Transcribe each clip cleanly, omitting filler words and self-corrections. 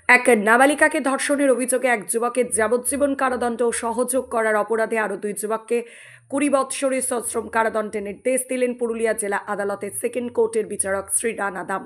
এক নাবালিকাকে ধর্ষণের অভিযোগে এক যুবকের যাবজ্জীবন কারাদণ্ড ও সহযোগ করার অপরাধে আরও ২ যুবককে ২০ বৎসরের সশ্রম কারাদণ্ডের নির্দেশ দিলেন পুরুলিয়া জেলা আদালতের সেকেন্ড কোর্টের বিচারক শ্রী রানা দাম।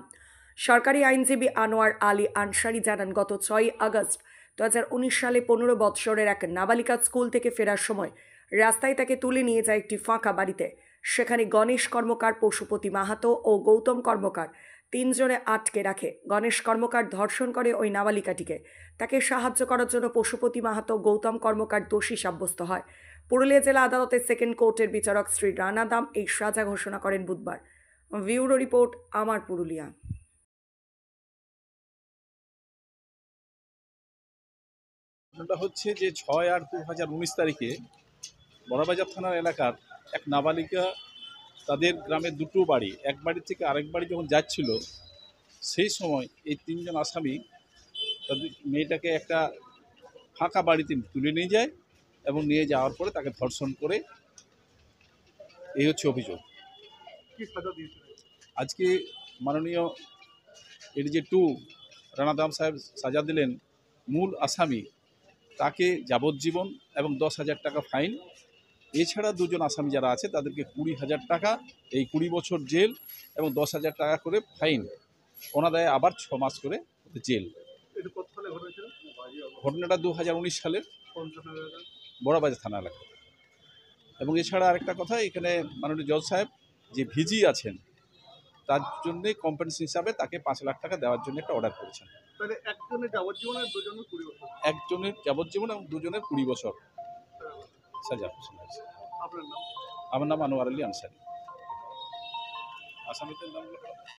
সরকারি আইনজীবী আনোয়ার আলী আনসারি জানান, গত ৬ আগস্ট ২০১৯ সালে ১৫ বৎসরের এক নাবালিকা স্কুল থেকে ফেরার সময় রাস্তায় তাকে তুলে নিয়ে যায় একটি ফাঁকা বাড়িতে। সেখানে গণেশ কর্মকার, পশুপতি মাহাতো ও গৌতম কর্মকার তিনজনে আটকে রাখে। গণেশ কর্মকার ধর্ষণ করে ওই নাবালিকাটিকে। তাকে সাহায্য করার জন্য পশুপতি মাহাতো, গৌতম কর্মকার দোষী সাব্যস্ত হয়। পুরুলিয়া জেলা আদালতের সেকেন্ড কোর্টের বিচারক শ্রী রানা দাম এই সাজা ঘোষণা করেন বুধবার। ব্যুরো রিপোর্ট, আমার পুরুলিয়া। ঘটনাটা হচ্ছে যে ৬/৮/২০১৯ তারিখে বড়বাজার থানার এলাকার এক নাবালিকা, তাদের গ্রামের দুটো বাড়ি, এক বাড়ি থেকে আরেক বাড়ি যখন যাচ্ছিল, সেই সময় এই তিনজন আসামি তাদের মেয়েটাকে একটা ফাঁকা বাড়িতে তুলে নিয়ে যায় এবং নিয়ে যাওয়ার পরে তাকে ধর্ষণ করে। এই হচ্ছে অভিযোগ। আজকে মাননীয় এডিজে-2 রানাদাম সাহেব সাজা দিলেন। মূল আসামি তাকে যাবজ্জীবন এবং ১০,০০০ টাকা ফাইন। এছাড়া দুজন আসামি যারা আছে তাদেরকে ২০,০০০ টাকা, এই ২০ বছর জেল এবং ১০,০০০ টাকা করে ফাইন, অনাদায়ে আবার ৬ মাস করে জেল। ঘটনাটা ২০১৯ সালের বড়বাজার থানা এলাকা। এবং এছাড়া আরেকটা কথা, এখানে মাননীয় জজ সাহেব যে ভিজি আছেন তার জন্যে কম্পেনসেশন হিসাবে তাকে ৫ লাখ টাকা দেওয়ার জন্য একটা অর্ডার করেছেন। একজনের যাবজ্জীবন এবং দুজনের ২০ বছর সাজা ঘোষণা হয়েছে। আমার নাম আনোয়ার আলী আনসারি। আসামিদের নাম